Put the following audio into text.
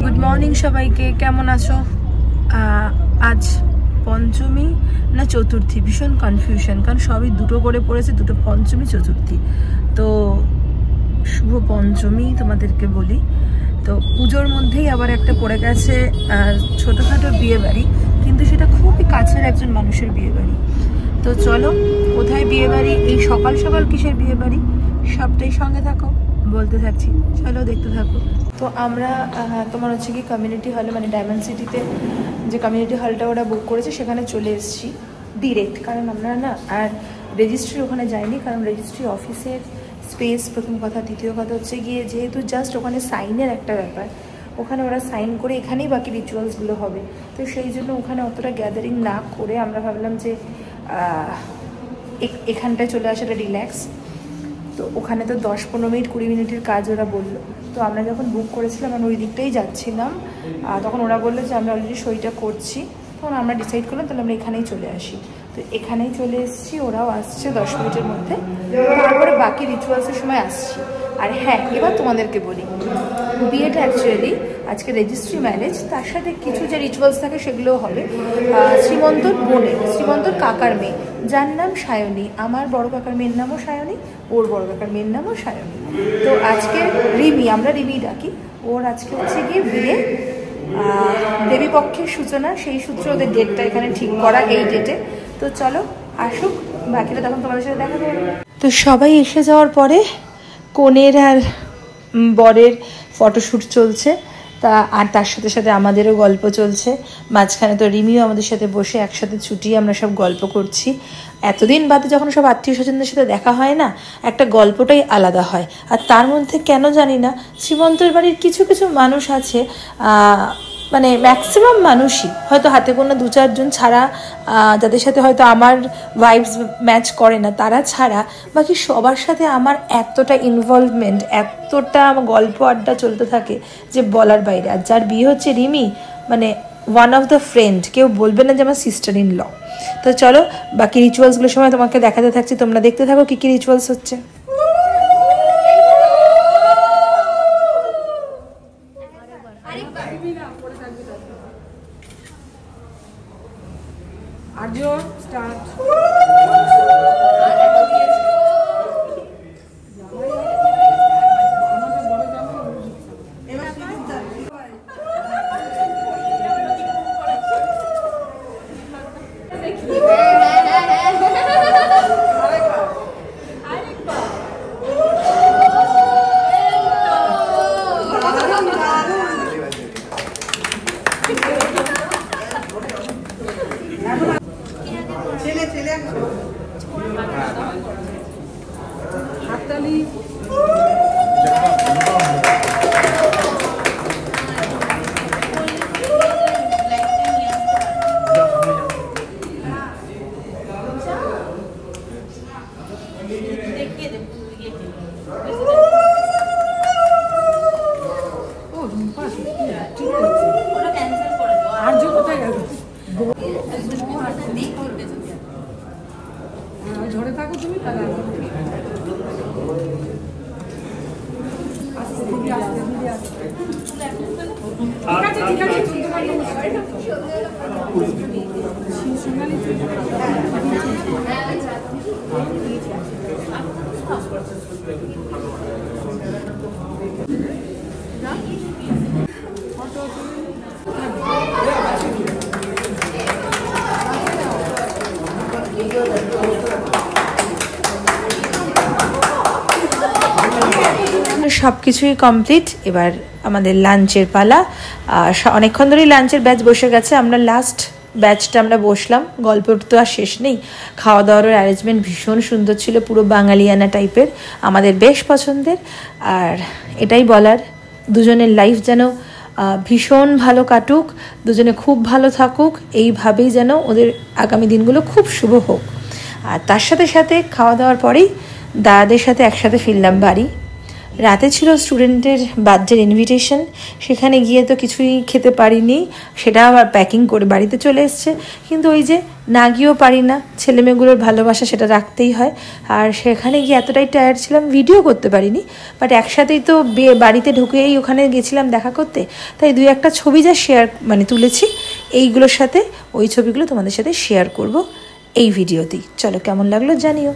Good morning সবাইকে, কেমন আছো? আজ পঞ্চমী না চতুর্থী, ভীষণ কনফিউশন, কারণ সবই দুটো করে পড়েছে, দুটো পঞ্চমী চতুর্থী। তো শুভ পঞ্চমী তোমাদেরকে বলি। তো পুজোর মধ্যেই আবার একটা পড়ে গেছে ছোটোখাটো বিয়ে বাড়ি, কিন্তু সেটা খুবই কাছের একজন মানুষের বিয়ে বাড়ি। তো চলো, কোথায় বিয়ে বাড়ি, এই সকাল সকাল কিসের বিয়ে বাড়ি, সবটাই সঙ্গে থাকো, বলতে থাকছি, চলো দেখতে থাকো। তো আমরা তোমার হচ্ছে কি কমিউনিটি হলে, মানে ডায়মন্ড সিটিতে যে কমিউনিটি হলটা ওরা বুক করেছে সেখানে চলে এসেছি ডিরেক্ট, কারণ আমরা না আর রেজিস্ট্রি ওখানে যাইনি, কারণ রেজিস্ট্রি অফিসের স্পেস প্রথম কথা, দ্বিতীয় কথা হচ্ছে গিয়ে যেহেতু জাস্ট ওখানে সাইনের একটা ব্যাপার, ওখানে ওরা সাইন করে এখানেই বাকি রিচুয়ালসগুলো হবে। তো সেই জন্য ওখানে অতটা গ্যাদারিং না করে আমরা ভাবলাম যে এখানটায় চলে আসাটা রিল্যাক্স। তো ওখানে তো 10-15 মিনিট 20 মিনিটের কাজ ওরা বললো। তো আমরা যখন বুক করেছিলাম আমরা ওই দিকটাই যাচ্ছিলাম, তখন ওরা বললো যে আমরা অলরেডি সইটা করছি। তখন আমরা ডিসাইড করলাম তাহলে আমরা এখানেই চলে আসি। তো এখানেই চলে এসেছি, ওরাও আসছে 10 মিনিটের মধ্যে, তারপরে বাকি রিচুয়ালসের সময় আসছি। আর হ্যাঁ, এবার তোমাদেরকে বলি, বিয়েটা অ্যাকচুয়ালি আজকে রেজিস্ট্রি ম্যারেজ, তার সাথে কিছু যে রিচুয়ালস থাকে সেগুলোও হবে। শ্রীমন্তর বোনের, শ্রীমন্তর কাকার মেয়ে, যার নাম সায়নী, আমার বড় কাকার মেয়ের নামও সায়নী, ওর বড় কাকার মেয়ের নামও সায়নী। তো আজকে রিমি, আমরা রিমি ডাকি, ওর আজকে হচ্ছে গিয়ে বিয়ে, দেবীপক্ষের সূচনা, সেই সূত্রে ওদের ডেটটা এখানে ঠিক করা, এই ডেটে। তো চলো আসুক, বাকিটা তখন তোমাদের সাথে দেখা করবো। তো সবাই এসে যাওয়ার পরে কনের আর বরের ফটোশ্যুট চলছে, আর তার সাথে সাথে আমাদেরও গল্প চলছে। মাঝখানে তো রিমিও আমাদের সাথে বসে একসাথে ছুটিয়ে আমরা সব গল্প করছি। এতদিন বাদে যখন সব আত্মীয় স্বজনদের সাথে দেখা হয় না, একটা গল্পটাই আলাদা হয়। আর তার মধ্যে কেন জানি না শ্রীমন্তের বাড়ির কিছু কিছু মানুষ আছে, মানে ম্যাক্সিমাম মানুষই হয়তো হাতে গোনা 2-4 জন ছাড়া, যাদের সাথে হয়তো আমার ভাইবস ম্যাচ করে না, তারা ছাড়া বাকি সবার সাথে আমার এতটা ইনভলভমেন্ট, এতটা গল্প আড্ডা চলতে থাকে যে বলার বাইরে। আর যার বিয়ে হচ্ছে রিমি, মানে ওয়ান অফ দ্য ফ্রেন্ড, কেউ বলবে না যে আমার সিস্টার ইন ল। তো চলো বাকি রিচুয়ালসগুলোর সময় তোমাকে দেখাতে থাকছি, তোমরা দেখতে থাকো কী কী রিচুয়ালস হচ্ছে। Arjo, start. ঝরে থাকো তুমি, তাহলে ঠিক আছে সব কিছুই কমপ্লিট। এবার আমাদের লাঞ্চের পালা। অনেকক্ষণ ধরেই লাঞ্চের ব্যাচ বসে গেছে, আমরা লাস্ট ব্যাচটা আমরা বসলাম। গল্পের তো আর শেষ নেই। খাওয়া দাওয়ার অ্যারেঞ্জমেন্ট ভীষণ সুন্দর ছিল, পুরো বাঙালিয়ানা টাইপের, আমাদের বেশ পছন্দের। আর এটাই বলার, দুজনের লাইফ যেন ভীষণ ভালো কাটুক, দুজনে খুব ভালো থাকুক, এইভাবেই যেন ওদের আগামী দিনগুলো খুব শুভ হোক। আর তার সাথে সাথে খাওয়া দাওয়ার পরেই দাদাদের সাথে একসাথে ফিরলাম বাড়ি। রাতে ছিল স্টুডেন্টের বার্থডের ইনভিটেশন, সেখানে গিয়ে তো কিছুই খেতে পারিনি, সেটা আবার প্যাকিং করে বাড়িতে চলে এসছে। কিন্তু ওই যে না গিয়েও পারি না, ছেলেমেয়েগুলোর ভালোবাসা সেটা রাখতেই হয়। আর সেখানে গিয়ে এতটাই টায়ার্ড ছিলাম, ভিডিও করতে পারিনি, বাট একসাথেই তো বাড়িতে ঢুকেই ওখানে গেছিলাম দেখা করতে, তাই 2-1টা ছবি যা শেয়ার তুলেছি এইগুলোর সাথে, ওই ছবিগুলো তোমাদের সাথে শেয়ার করব এই ভিডিওতেই। চলো কেমন লাগলো জানিও।